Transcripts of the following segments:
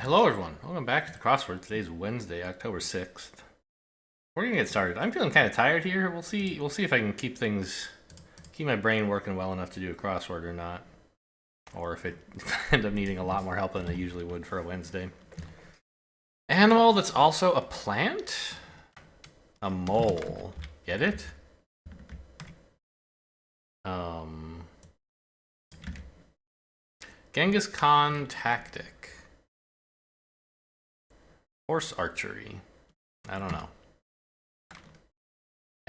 Hello, everyone. Welcome back to the crossword. Today's Wednesday, October 6th. We're gonna get started. I'm feeling kind of tired here. We'll see. We'll see if I can keep my brain working well enough to do a crossword or not, or if I end up needing a lot more help than I usually would for a Wednesday. Animal that's also a plant. A mole. Get it? Genghis Khan tactic. Horse archery. I don't know.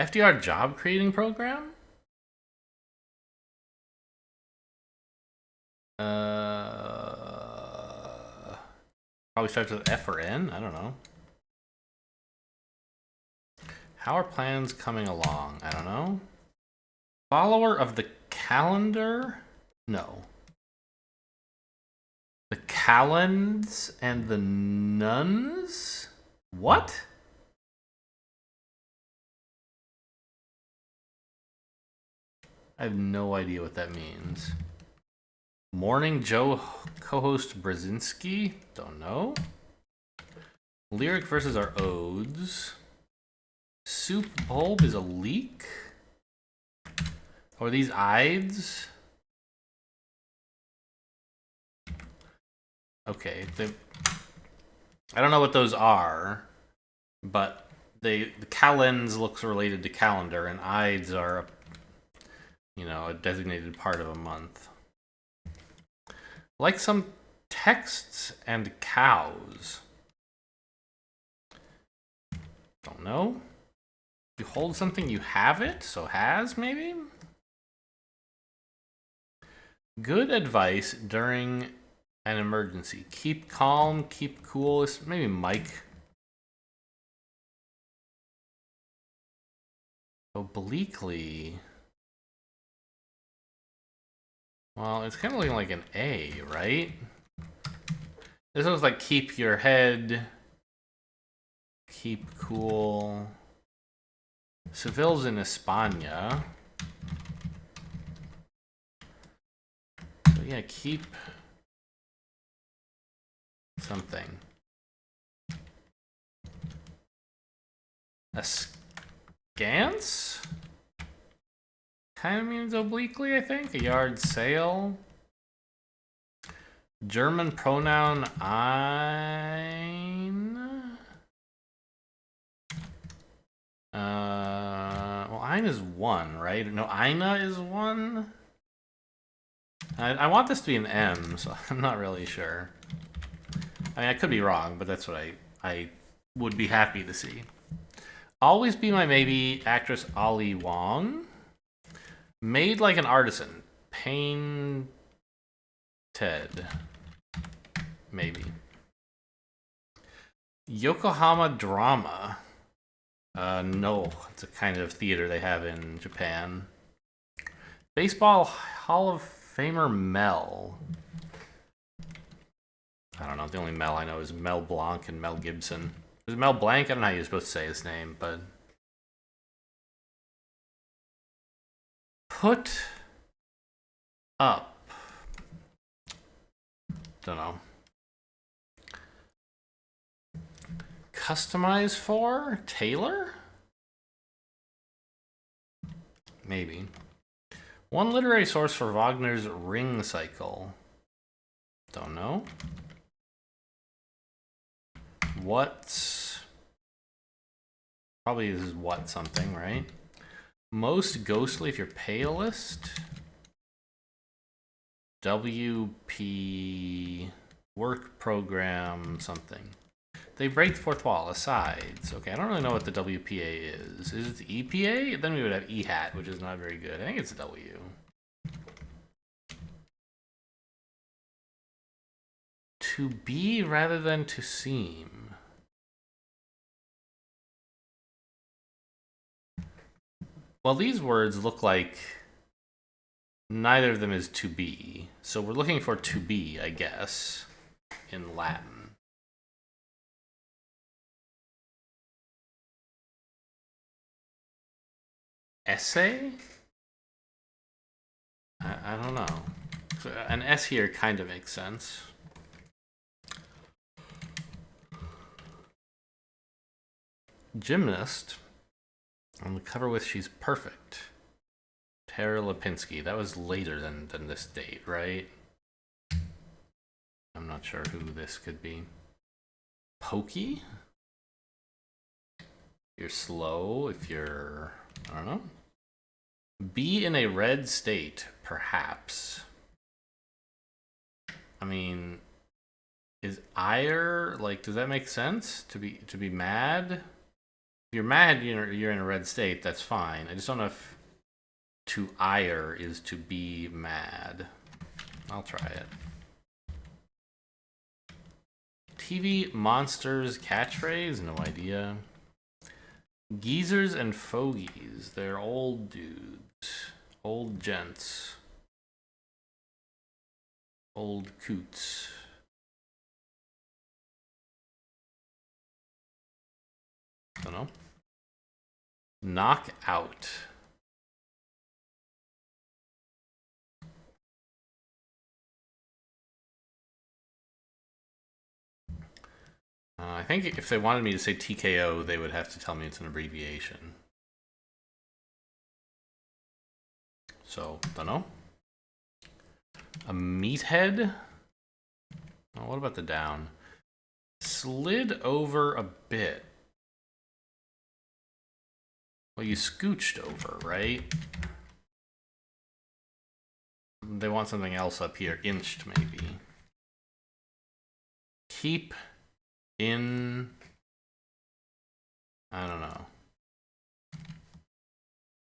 FDR job creating program? Probably starts with F or N. I don't know. How are plans coming along? I don't know. Follower of the calendar? No. The Calends and the Nuns? What? I have no idea what that means. Morning Joe co-host Brzezinski? Don't know. Lyric versus our odes. Soup bulb is a leak? Or these Ides? Okay, I don't know what those are, but the calends looks related to calendar, and Ides are, a designated part of a month. Like some texts and cows. Don't know. You hold something, you have it, so has, maybe? Good advice during an emergency. Keep calm, keep cool. Maybe Mike. Obliquely. Well, it's kind of looking like an A, right? This looks like keep your head, keep cool. Seville's in España. So yeah, keep something. Askance? Kind of means obliquely, I think. A yard sale. German pronoun ein. Well, ein is one, right? No, eine is one. I want this to be an M, so I'm not really sure. I mean, I could be wrong, but that's what I would be happy to see. Always Be My Maybe, actress Ali Wong. Made like an artisan. Painted. Maybe. Yokohama Drama. No, it's a kind of theater they have in Japan. Baseball Hall of Famer Mel. I don't know. The only Mel I know is Mel Blanc and Mel Gibson. Is it Mel Blanc? I don't know how you're supposed to say his name, but... Put up. Don't know. Customize for? Taylor? Maybe. One literary source for Wagner's Ring Cycle. Don't know. What's... Probably this is what something, right? Most ghostly if you're palest. WP work program something. They break the fourth wall. Asides. Okay, I don't really know what the WPA is. Is it the EPA? Then we would have EHAT, which is not very good. I think it's a W. To be rather than to seem. Well, these words look like neither of them is to be. So we're looking for to be, I guess, in Latin. Essay? I don't know. So an S here kind of makes sense. gymnast on the cover with She's Perfect. Tara Lipinski. That was later than this date, right? I'm not sure who this could be. Pokey? You're slow if you're, I don't know. Be in a red state, perhaps. I mean, is ire, like, does that make sense? To be mad? If you're mad, you're in a red state, that's fine. I just don't know if to ire is to be mad. I'll try it. TV monsters catchphrase? No idea. Geezers and fogies. They're old dudes. Old gents. Old coots. Don't know. Knock out. I think if they wanted me to say TKO, they would have to tell me it's an abbreviation. So, don't know. A meathead? Oh, what about the down? Slid over a bit. Well, you scooched over, right? They want something else up here. Inched, maybe. Keep in... I don't know.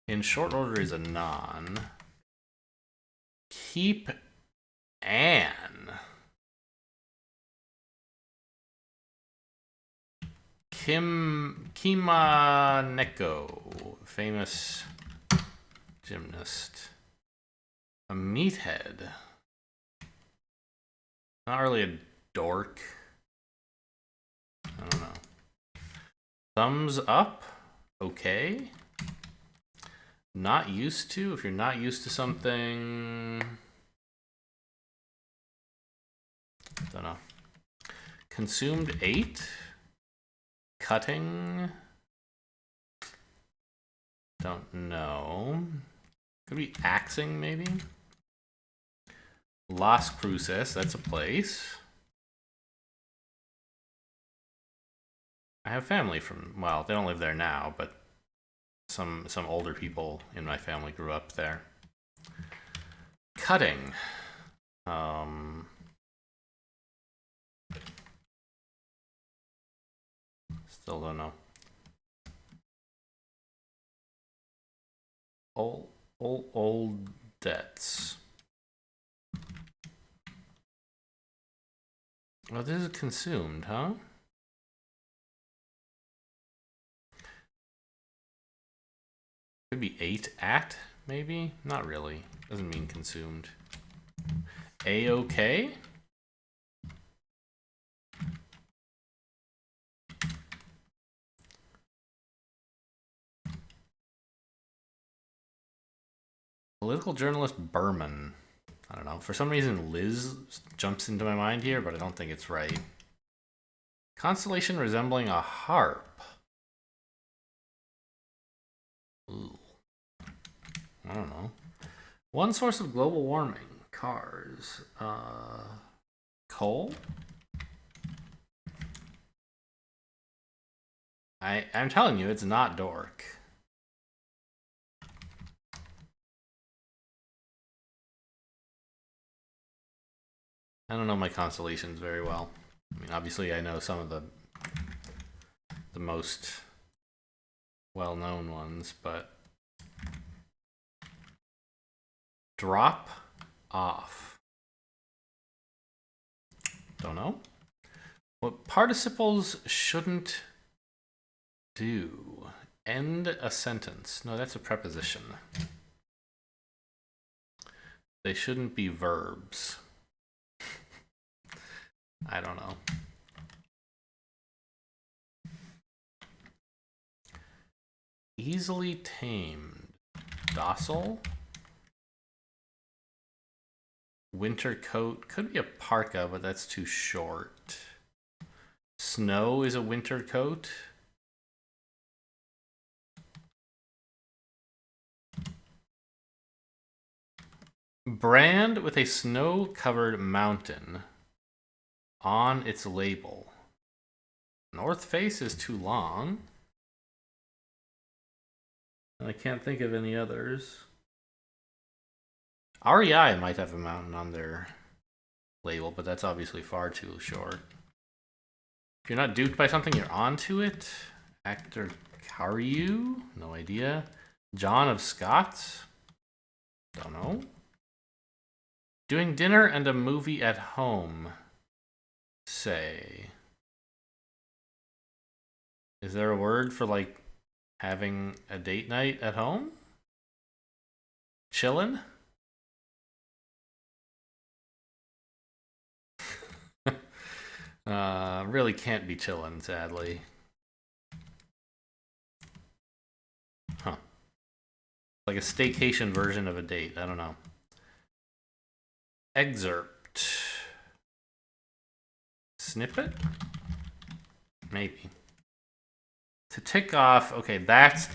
In short order is a non. Keep an. Kima Neko, famous gymnast. A meathead. Not really a dork. I don't know. Thumbs up. Okay. Not used to. If you're not used to something. Don't know. Consumed 8. Cutting. Don't know. Could be axing, maybe. Las Cruces. That's a place. I have family from, well, they don't live there now, but some older people in my family grew up there. Cutting. Still don't know. Old debts. Oh, this is consumed, huh? Could be 8 at, maybe? Not really. Doesn't mean consumed. A-okay? Political journalist Berman. I don't know. For some reason, Liz jumps into my mind here, but I don't think it's right. Constellation resembling a harp. Ooh. I don't know. One source of global warming. Cars. Coal? I'm telling you, it's not dork. I don't know my constellations very well. I mean, obviously I know some of the most well-known ones, but drop off. Don't know. What participles shouldn't do. End a sentence. No, that's a preposition. They shouldn't be verbs. I don't know. Easily tamed. Docile. Winter coat. Could be a parka, but that's too short. Snow is a winter coat. Brand with a snow-covered mountain on its label. North Face is too long. I can't think of any others. REI might have a mountain on their label, but that's obviously far too short. If you're not duped by something, you're onto it. Actor Carew? No idea. John of Scots? Don't know. Doing dinner and a movie at home. Say. Is there a word for, like, having a date night at home? Chillin'? Really can't be chillin', sadly. Huh. Like a staycation version of a date. I don't know. Excerpt. Snippet? Maybe. To tick off, okay, that's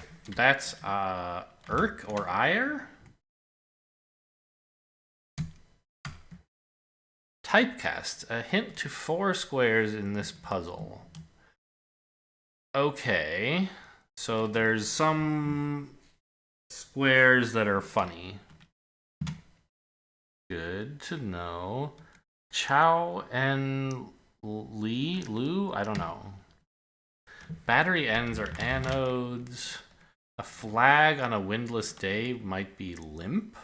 irk or ire? Typecast, a hint to 4 squares in this puzzle. Okay, so there's some squares that are funny. Good to know. Chow and Lu? I don't know. Battery ends are anodes. A flag on a windless day might be limp.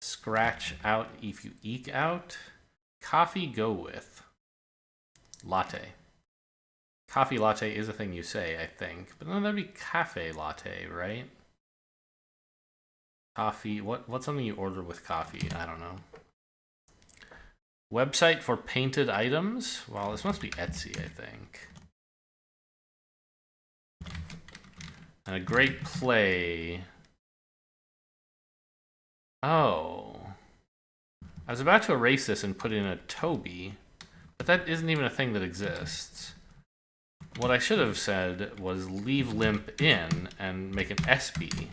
Scratch out if you eke out. Coffee go with. Latte. Coffee latte is a thing you say, I think. But then that'd be cafe latte, right? Coffee. What's something you order with coffee? I don't know. Website for painted items? Well, this must be Etsy, I think. And a great play. Oh. I was about to erase this and put in a Toby, but that isn't even a thing that exists. What I should have said was leave limp in and make an SB.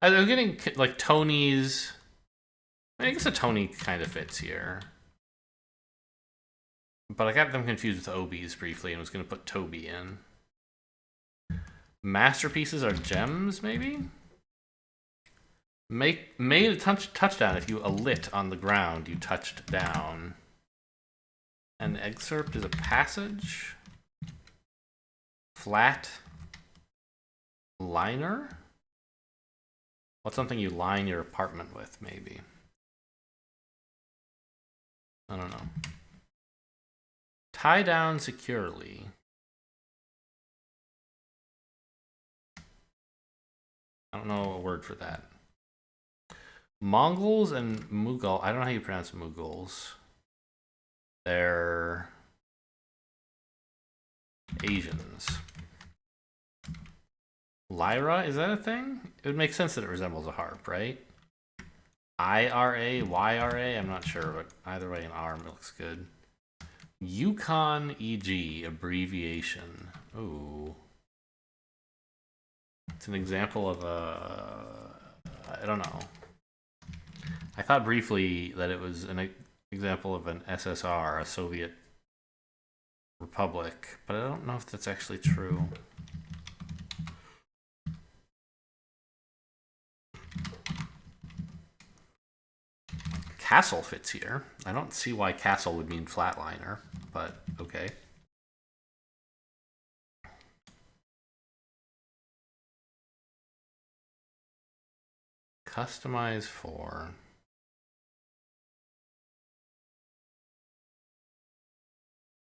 I was getting like Tony's. I guess a Tony kind of fits here. But I got them confused with Obies briefly and was going to put Toby in. Masterpieces are gems, maybe? Made a touchdown if you alit on the ground, you touched down. An excerpt is a passage. Flat liner? What's something you line your apartment with, maybe? I don't know. Tie down securely. I don't know a word for that. Mongols and Mughal. I don't know how you pronounce Mughals. They're Asians. Lyra, is that a thing? It would make sense that it resembles a harp, right? IRA, YRA, I'm not sure, but either way, an arm looks good. Yukon EG, abbreviation. Ooh. It's an example of a... I don't know. I thought briefly that it was an example of an SSR, a Soviet republic, but I don't know if that's actually true. Castle fits here. I don't see why castle would mean flatliner, but okay. Customize for.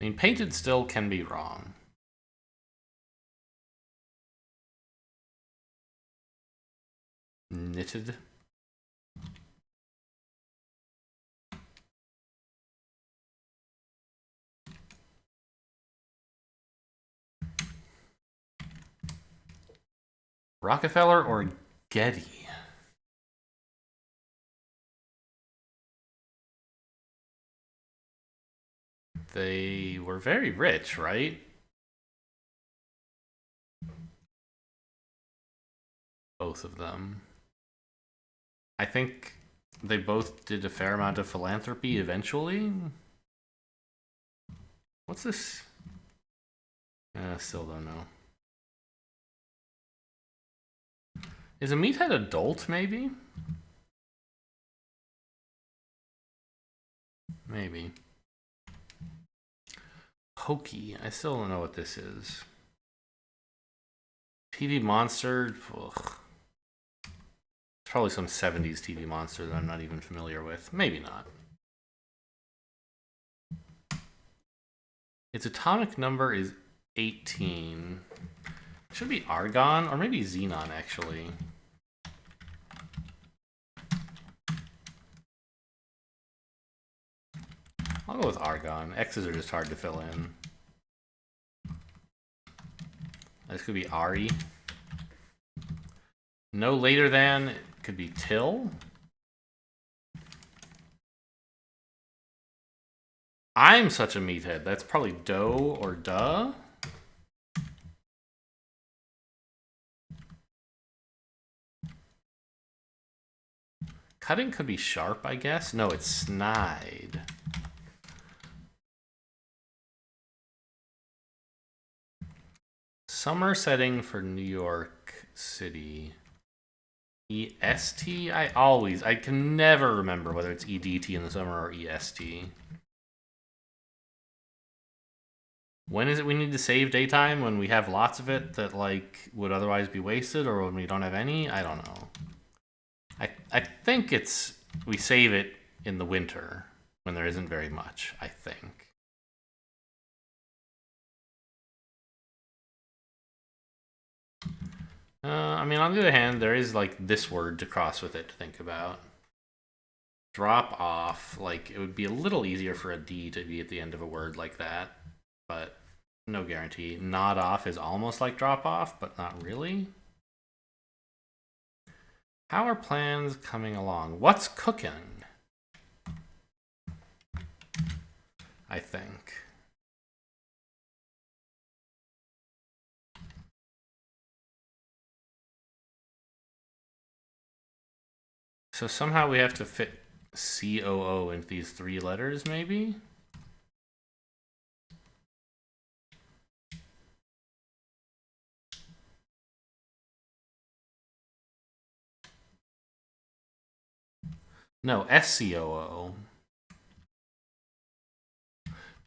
I mean, painted still can be wrong. Knitted. Rockefeller or Getty? They were very rich, right? Both of them. I think they both did a fair amount of philanthropy eventually. What's this? Still don't know. Is a meathead adult, maybe? Maybe. Pokey. I still don't know what this is. TV monster. Ugh. It's probably some 70s TV monster that I'm not even familiar with. Maybe not. Its atomic number is 18. It should be argon, or maybe xenon, actually. I'll go with argon. X's are just hard to fill in. This could be Ari. No later than, it could be till. I'm such a meathead. That's probably dough or duh. Cutting could be sharp, I guess. No, it's snide. Summer setting for New York City. EST? I can never remember whether it's EDT in the summer or EST. When is it we need to save daytime? When we have lots of it that like would otherwise be wasted, or when we don't have any? I don't know. I think it's we save it in the winter when there isn't very much, I think. I mean, on the other hand, there is like this word to cross with it to think about. Drop off, like it would be a little easier for a D to be at the end of a word like that, but no guarantee. Nod off is almost like drop off, but not really. How are plans coming along? What's cooking? I think. So somehow we have to fit COO into these 3 letters, maybe? No, SCOO.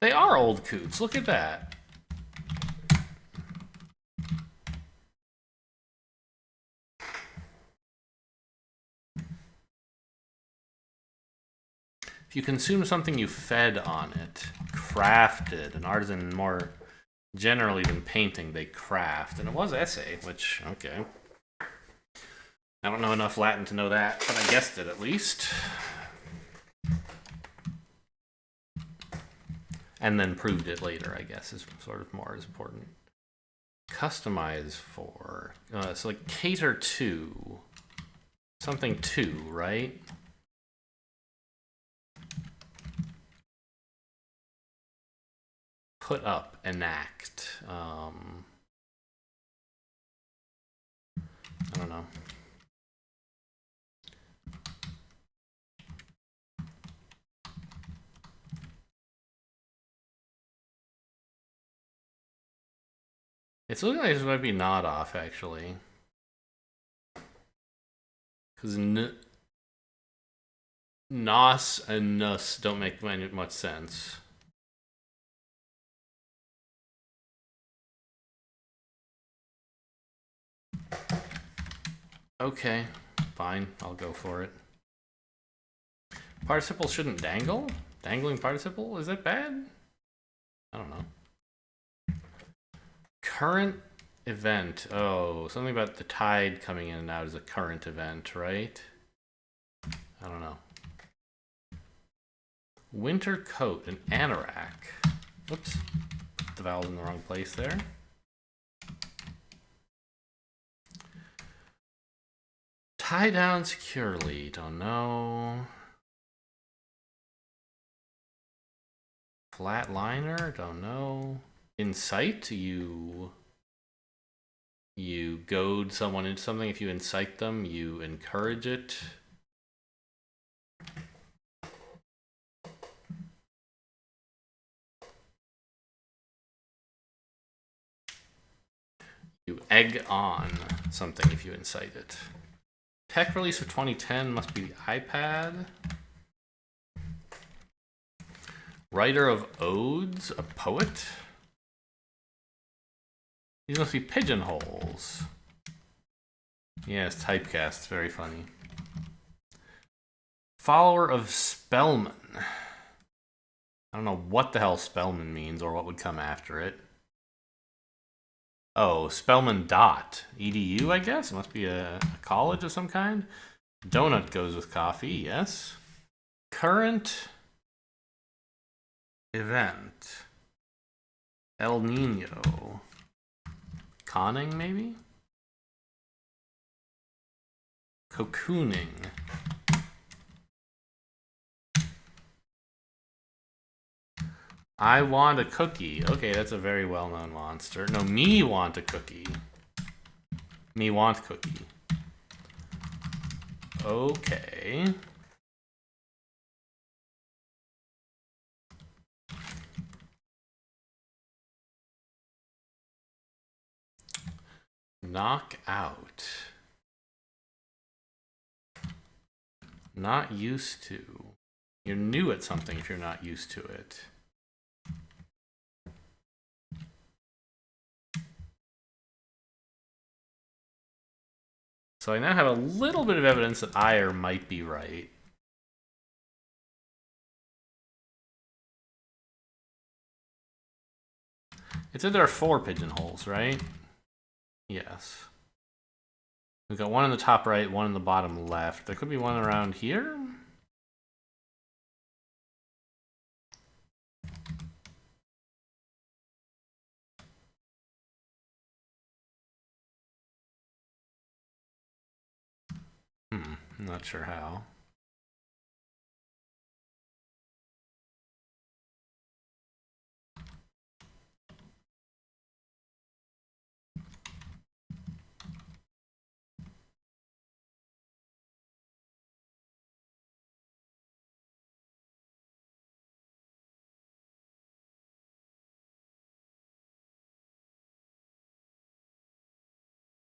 They are old coots. Look at that. If you consume something, you fed on it. Crafted. An artisan more generally than painting, they craft. And it was essay, which, okay. I don't know enough Latin to know that, but I guessed it at least. And then proved it later, I guess, is sort of more as important. Customize for. So like cater to. Something to, right? Put up, enact. I don't know. It's looking like this might be nod off, actually. Because nos and nus don't make much sense. Okay, fine, I'll go for it. Participle shouldn't dangle? Dangling participle? Is that bad? I don't know. Current event. Oh, something about the tide coming in and out is a current event, right? I don't know. Winter coat, an anorak. Whoops. Put the vowels in the wrong place there. Tie down securely. Don't know. Flatliner. Don't know. Incite. You goad someone into something. If you incite them, you encourage it. You egg on something if you incite it. Tech release of 2010 must be the iPad. Writer of odes, a poet. These must be pigeonholes. Yes, typecast, very funny. Follower of Spellman. I don't know what the hell Spellman means or what would come after it. Oh, Spellman.edu, I guess? It must be a college of some kind. Donut goes with coffee, yes. Current event. El Nino. Conning, maybe? Cocooning. I want a cookie. Okay, that's a very well-known monster. No, me want a cookie. Me want cookie. Okay. Knock out. Not used to. You're new at something if you're not used to it. So I now have a little bit of evidence that Ire might be right. It said there are 4 pigeonholes, right? Yes. We've got one in the top right, one in the bottom left. There could be one around here? I'm not sure how.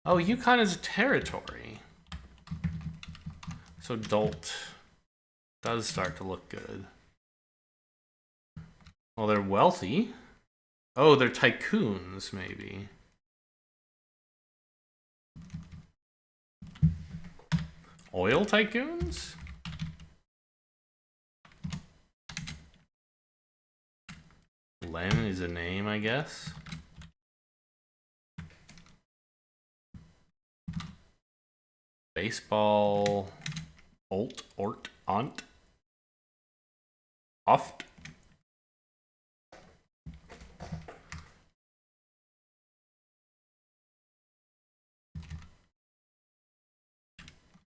Oh, Yukon is a territory. So Dolt does start to look good. Well, they're wealthy. Oh, they're tycoons, maybe. Oil tycoons? Len is a name, I guess. Baseball. Olt, ort, ont. Oft.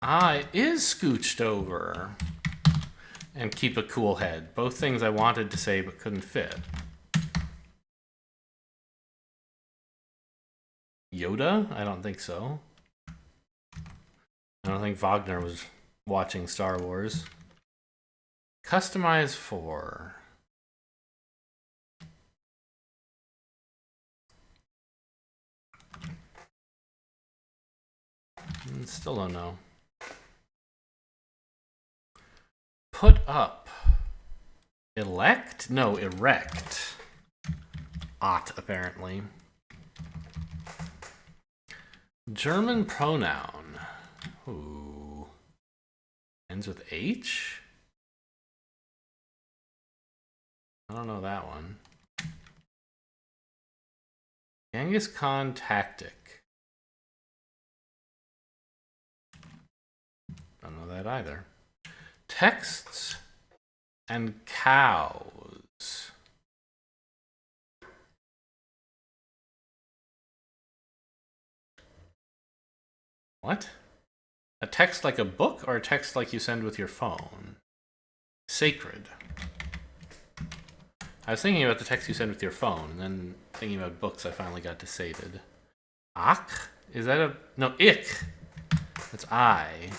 Ah, it is scooched over. And keep a cool head. Both things I wanted to say but couldn't fit. Yoda? I don't think so. I don't think Wagner was watching Star Wars. Customize for. Still don't know. Put up. Elect? No, erect. Ot, apparently. German pronoun. Ooh. Ends with H? I don't know that one. Genghis Khan tactic. Don't know that either. Texts and cows. What? A text like a book or a text like you send with your phone? Sacred. I was thinking about the text you send with your phone, and then thinking about books I finally got to sated. Ach? Is that a... No, ich. That's I.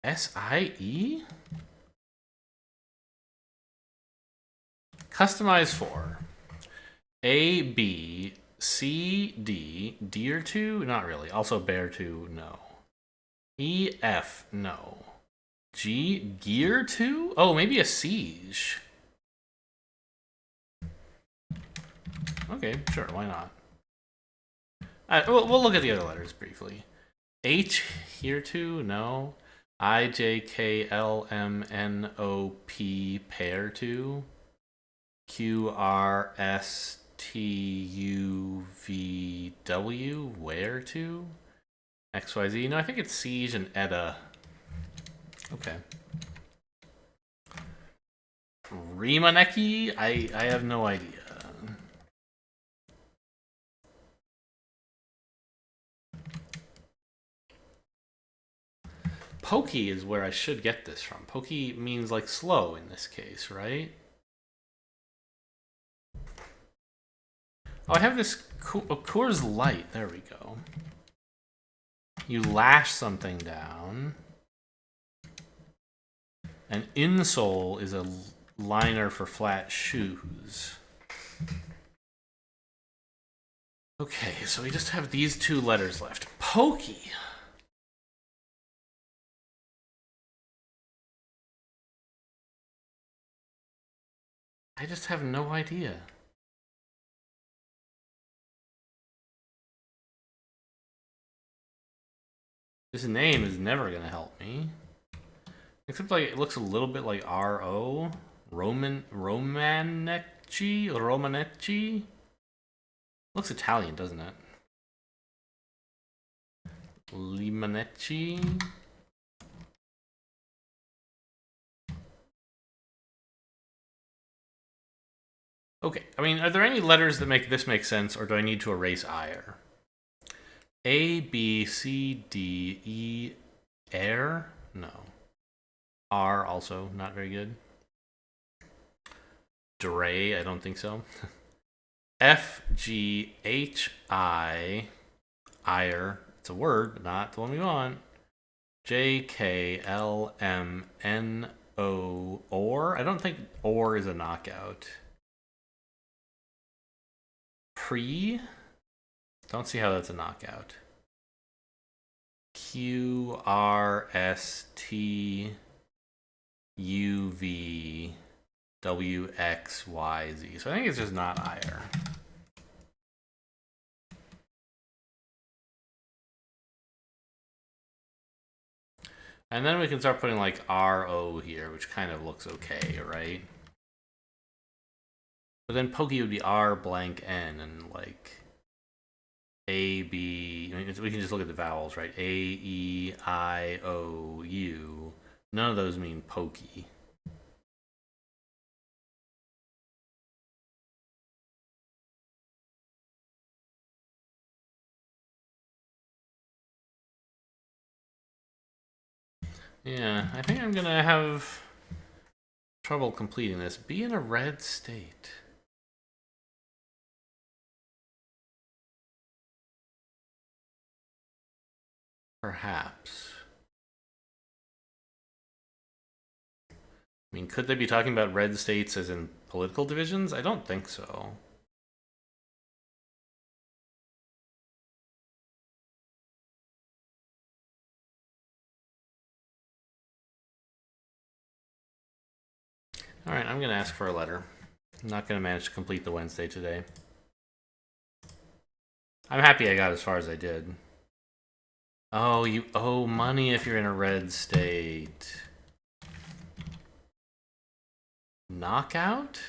S-I-E? Customize for. A, B, C, D, deer 2? Not really. Also bear 2? No. E, F? No. G, gear 2? Oh, maybe a siege. Okay, sure, why not? We'll look at the other letters briefly. H, here 2? No. I, J, K, L, M, N, O, P, pair 2? Q, R, S, T, U, V, W, where 2? X, Y, Z? No, I think it's siege and Edda. Okay. Rimaneki? I have no idea. Pokey is where I should get this from. Pokey means like slow in this case, right? Oh, I have this Coors Light. There we go. You lash something down. An insole is a liner for flat shoes. Okay, so we just have these 2 letters left. Pokey. I just have no idea. This name is never gonna help me. Except like it looks a little bit like R-O. Romanecci? Looks Italian, doesn't it? Limanecci? Okay, I mean, are there any letters that make this make sense, or do I need to erase ire? A, B, C, D, E, air? No. R also not very good. Dre, I don't think so. F, G, H, I, ire. It's a word, but not the one we want. J, K, L, M, N, O, or? I don't think or is a knockout. Pre? Don't see how that's a knockout. Q, R, S, T, U, V, W, X, Y, Z. So I think it's just not ire. And then we can start putting like RO here, which kind of looks okay, right? But then Pokey would be R blank N and like A, B. I mean, we can just look at the vowels, right? A, E, I, O, U. None of those mean Pokey. Yeah, I think I'm gonna have trouble completing this. Be in a red state. Perhaps. I mean, could they be talking about red states as in political divisions? I don't think so. Alright, I'm gonna ask for a letter. I'm not gonna manage to complete the Wednesday today. I'm happy I got as far as I did. Oh, you owe money if you're in a red state. Knockout?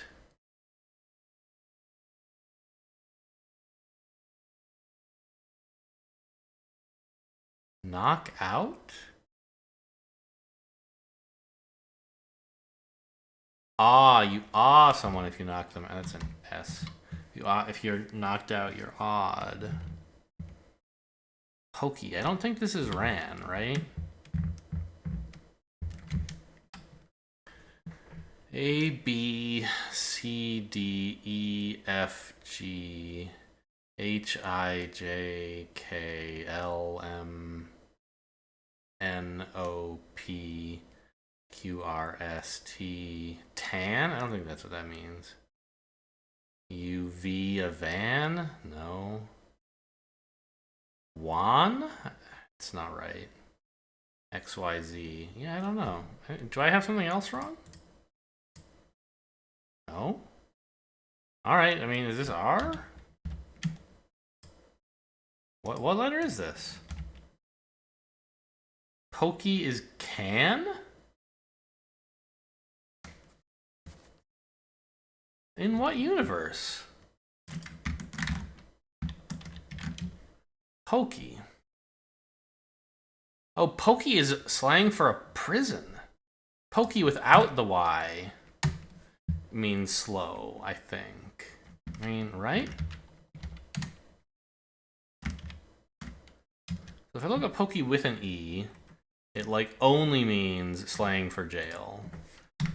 Knockout? You awe someone if you knock them out. That's an S. If you're knocked out, you're odd. Pokey. I don't think this is ran, right? A, B, C, D, E, F, G, H, I, J, K, L, M, N, O, P, Q, R, S, T, tan? I don't think that's what that means. UV a van? No. Juan? It's not right. XYZ. Yeah, I don't know. Do I have something else wrong? No? Alright, I mean, is this R? What letter is this? Pokey is can? In what universe? Pokey. Oh, pokey is slang for a prison. Pokey without the Y means slow, I think. I mean, right? So if I look at pokey with an E, it like only means slang for jail.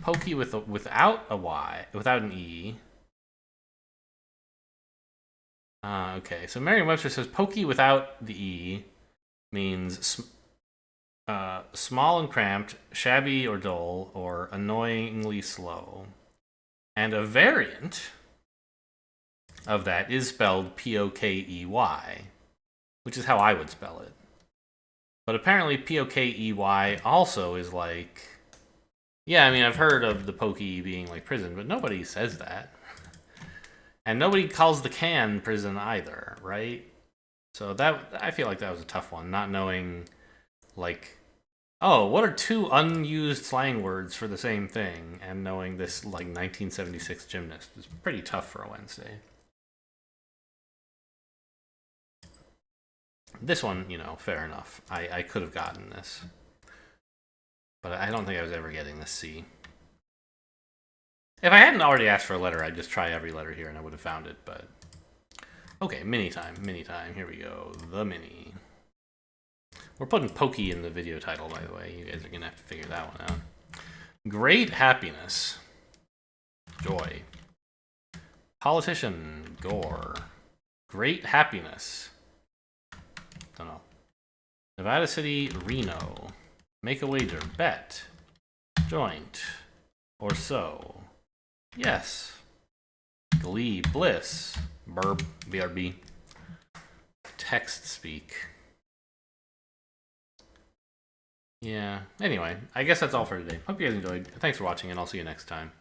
Pokey without a Y, without an E. Okay, so Merriam-Webster says pokey without the E means small and cramped, shabby or dull, or annoyingly slow. And a variant of that is spelled P-O-K-E-Y, which is how I would spell it. But apparently P-O-K-E-Y also is like... Yeah, I mean, I've heard of the pokey being like prison, but nobody says that. And nobody calls the can prison either, right? So that I feel like that was a tough one, not knowing, like, oh, what are two unused slang words for the same thing? And knowing this, like, 1976 gymnast is pretty tough for a Wednesday. This one, you know, fair enough. I could have gotten this. But I don't think I was ever getting this C. If I hadn't already asked for a letter, I'd just try every letter here and I would have found it, but... Okay, mini time. Here we go. The mini. We're putting Pokey in the video title, by the way. You guys are going to have to figure that one out. Great happiness. Joy. Politician. Gore. Great happiness. Don't know. Nevada City. Reno. Make a wager. Bet. Joint. Or so. Yes. Glee. Bliss. Burb. BRB. Text speak. Yeah. Anyway, I guess that's all for today. Hope you guys enjoyed. Thanks for watching, and I'll see you next time.